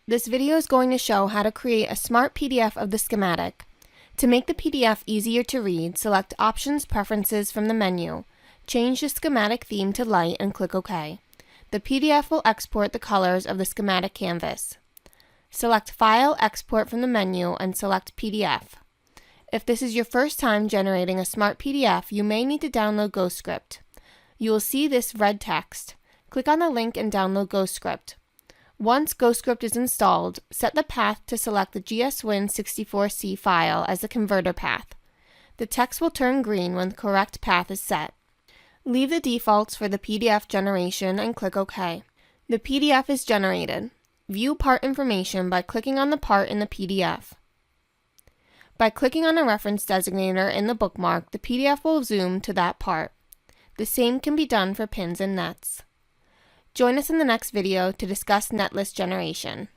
This video is going to show how to create a smart PDF of the schematic. To make the PDF easier to read, select Options Preferences from the menu. Change the schematic theme to light and click OK. The PDF will export the colors of the schematic canvas. Select File, Export from the menu and select PDF. If this is your first time generating a smart PDF, you may need to download GoScript. You will see this red text. Click on the link and download GoScript. Once GoScript is installed, set the path to select the GSWin64C file as the converter path. The text will turn green when the correct path is set. Leave the defaults for the PDF generation and click OK. The PDF is generated. View part information by clicking on the part in the PDF. By clicking on a reference designator in the bookmark, the PDF will zoom to that part. The same can be done for pins and nets. Join us in the next video to discuss netlist generation.